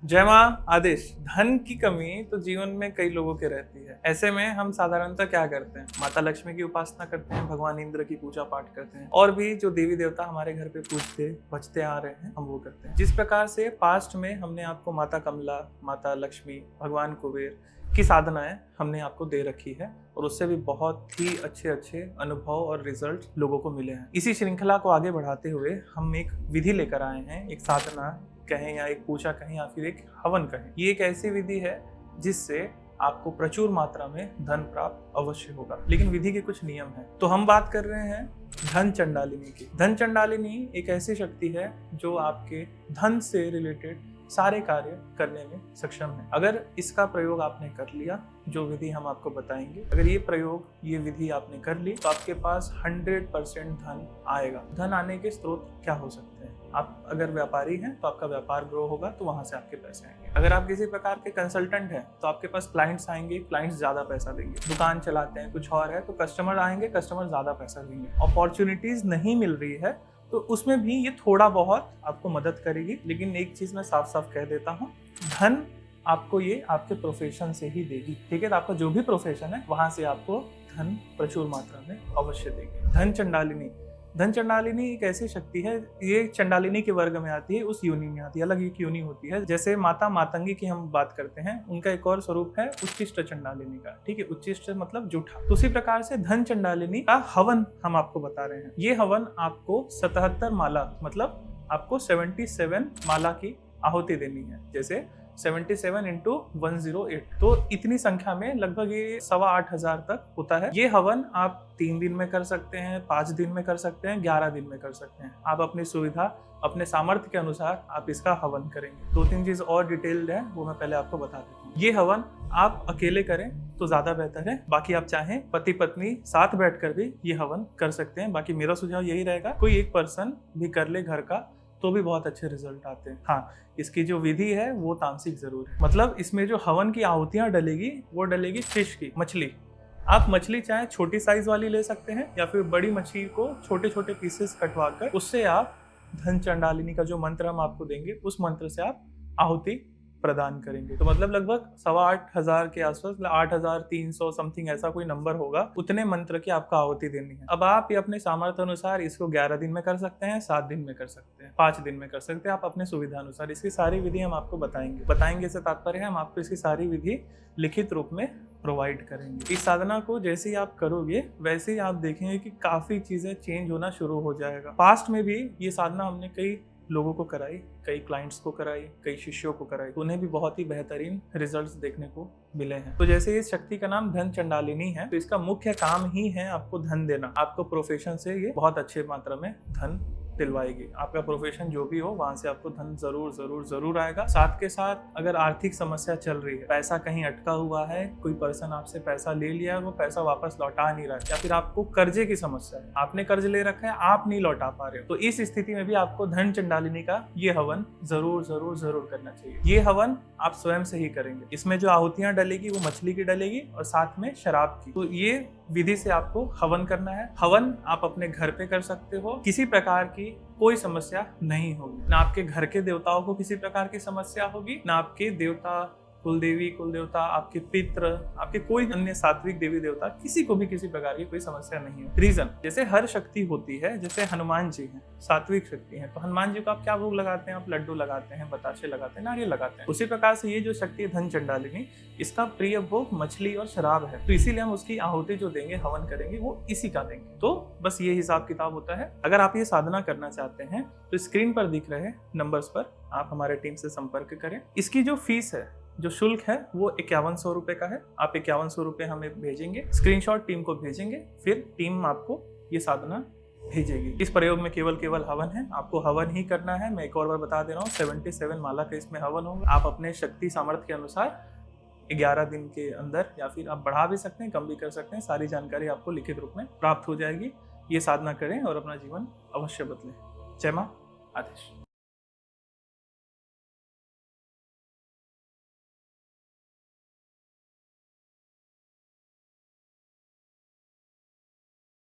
जय माँ आदेश। धन की कमी तो जीवन में कई लोगों के रहती है। ऐसे में हम साधारणतः क्या करते हैं? माता लक्ष्मी की उपासना करते हैं, भगवान इंद्र की पूजा पाठ करते हैं और भी जो देवी देवता हमारे घर पे पूजते बचते आ रहे हैं हम वो करते हैं। जिस प्रकार से पास्ट में हमने आपको माता कमला, माता लक्ष्मी, भगवान कुबेर की साधनाएं हमने आपको दे रखी है और उससे भी बहुत ही अच्छे अनुभव और रिजल्ट लोगों को मिले हैं। इसी श्रृंखला को आगे बढ़ाते हुए हम एक विधि लेकर आए हैं, एक साधना कहें या एक पूजा कहें या फिर एक हवन कहें। ये एक ऐसी विधि है जिससे आपको प्रचुर मात्रा में धन प्राप्त अवश्य होगा, लेकिन विधि के कुछ नियम हैं। तो हम बात कर रहे हैं धन चंडालिनी की। धन चंडालिनी एक ऐसी शक्ति है जो आपके धन से रिलेटेड सारे कार्य करने में सक्षम है। अगर इसका प्रयोग आपने कर लिया, जो विधि हम आपको बताएंगे, अगर ये विधि आपने कर ली तो आपके पास 100% धन आएगा। धन आने के स्रोत क्या हो सकते हैं? आप अगर व्यापारी हैं तो आपका व्यापार ग्रो होगा तो वहां से आपके पैसे आएंगे। अगर आप किसी प्रकार के कंसल्टेंट हैं तो आपके पास क्लाइंट्स आएंगे, क्लाइंट्स ज्यादा पैसा देंगे। दुकान चलाते हैं, कुछ और है तो कस्टमर आएंगे, कस्टमर ज्यादा पैसा देंगे। अपॉर्चुनिटीज नहीं मिल रही है तो उसमें भी ये थोड़ा बहुत आपको मदद करेगी। लेकिन एक चीज मैं साफ साफ कह देता हूँ, धन आपको ये आपके प्रोफेशन से ही देगी। ठीक है, तो आपका जो भी प्रोफेशन है वहां से आपको धन प्रचुर मात्रा में अवश्य देगी। धन चंडालिनी एक ऐसी शक्ति है, ये चंडालिनी के वर्ग में आती है, उस योनि में आती है, अलग एक योनि होती है। जैसे माता मातंगी की हम बात करते हैं, उनका एक और स्वरूप है उच्चिष्ट चंडालिनी का। ठीक है, उच्चिष्ट मतलब जूठा। तो उसी प्रकार से धन चंडालिनी का हवन हम आपको बता रहे हैं। ये हवन आपको 77 माला मतलब आपको 77 माला की आहुति देनी है। जैसे 77 × 108, तो इतनी संख्या में लगभग ये 8,500 तक होता है। ये हवन आप 3 दिन में कर सकते हैं, 5 दिन में कर सकते हैं, 11 दिन में कर सकते हैं। आप अपनी सुविधा, अपने सामर्थ्य के अनुसार आप इसका हवन करेंगे। 2-3 चीज और डिटेल्ड है, वो मैं पहले आपको बता देता हूँ। ये हवन आप अकेले करें तो ज्यादा बेहतर है। बाकी आप चाहें पति पत्नी साथ बैठकर भी ये हवन कर सकते हैं। बाकी मेरा सुझाव यही रहेगा, कोई एक पर्सन भी कर ले घर का तो भी बहुत अच्छे रिजल्ट आते हैं। हाँ, इसकी जो विधि है वो तामसिक जरूर है। मतलब इसमें जो हवन की आहुतियां डलेगी वो डलेगी फिश की, मछली। आप मछली चाहे छोटी साइज वाली ले सकते हैं या फिर बड़ी मछली को छोटे छोटे पीसेस कटवा कर उससे आप धन चंडालिनी का जो मंत्र हम आपको देंगे उस मंत्र से आप आहुति प्रदान करेंगे। तो मतलब लगभग 8,500 के आसपास, 8,300 समथिंग ऐसा कोई नंबर होगा, उतने मंत्र की आपको आहुति देनी है। अब आप ये अपने सामर्थ्य अनुसार इसको 11 दिन में कर सकते हैं, 7 दिन में कर सकते हैं, 5 दिन में कर सकते हैं, आप अपने सुविधा अनुसार। इसकी सारी विधि हम आपको बताएंगे से तात्पर्य है हम आपको इसकी सारी विधि लिखित रूप में प्रोवाइड करेंगे। इस साधना को जैसे ही आप करोगे वैसे ही आप देखेंगे कि काफी चीजें चेंज होना शुरू हो जाएगा। पास्ट में भी ये साधना हमने कई लोगों को कराई, कई क्लाइंट्स को कराई, कई शिष्यों को कराई, तो उन्हें भी बहुत ही बेहतरीन रिजल्ट्स देखने को मिले हैं। तो जैसे इस शक्ति का नाम धन चंडालिनी है, तो इसका मुख्य काम ही है आपको धन देना। आपको प्रोफेशन से ये बहुत अच्छे मात्रा में धन दिलवाएगी। आपका प्रोफेशन जो भी हो वहां से आपको धन जरूर आएगा। साथ के साथ अगर आर्थिक समस्या चल रही है, पैसा कहीं अटका हुआ है, कोई पर्सन आपसे पैसा ले लिया और वो पैसा वापस लौटा नहीं रहा है, या फिर आपको कर्जे की समस्या है, आपने कर्ज ले रखा है, आप नहीं लौटा पा रहे हो, तो इस स्थिति में भी आपको धन चंडालिनी का ये हवन जरूर करना चाहिए। ये हवन आप स्वयं से ही करेंगे। इसमें जो आहुतियां डलेगी वो मछली की डलेगी और साथ में शराब की। तो ये विधि से आपको हवन करना है। हवन आप अपने घर पे कर सकते हो, किसी प्रकार की कोई समस्या नहीं होगी। ना आपके घर के देवताओं को किसी प्रकार की समस्या होगी, ना आपके देवता, कुलदेवी, कुलदेवता, आपके पितृ, आपके कोई अन्य सात्विक देवी देवता, किसी को भी किसी प्रकार की कोई समस्या नहीं है। रीजन, जैसे हर शक्ति होती है, जैसे हनुमान जी हैं, सात्विक शक्ति है, तो हनुमान जी को आप क्या भोग लगाते हैं? आप लड्डू लगाते हैं, बताशे लगाते हैं, नारियल लगाते हैं। उसी प्रकार से ये जो शक्ति है धन चंडालिनी, इसका प्रिय भोग मछली और शराब है, तो इसीलिए हम उसकी आहुति जो देंगे, हवन करेंगे, वो इसी का देंगे। तो बस ये हिसाब किताब होता है। अगर आप ये साधना करना चाहते हैं तो स्क्रीन पर दिख रहे नंबर्स पर आप हमारे टीम से संपर्क करें। इसकी जो फीस है, जो शुल्क है, वो 5100 रुपए का है। आप 5100 रुपए हमें भेजेंगे, स्क्रीनशॉट टीम को भेजेंगे, फिर टीम आपको ये साधना भेजेगी। इस प्रयोग में केवल हवन है, आपको हवन ही करना है। मैं एक और बार बता दे रहा हूँ, 77 माला का इसमें हवन होगा। आप अपने शक्ति सामर्थ्य के अनुसार 11 दिन के अंदर, या फिर आप बढ़ा भी सकते हैं, कम भी कर सकते हैं, सारी जानकारी आपको लिखित रूप में प्राप्त हो जाएगी। ये साधना करें और अपना जीवन अवश्य बदलें। जय मां आदेश।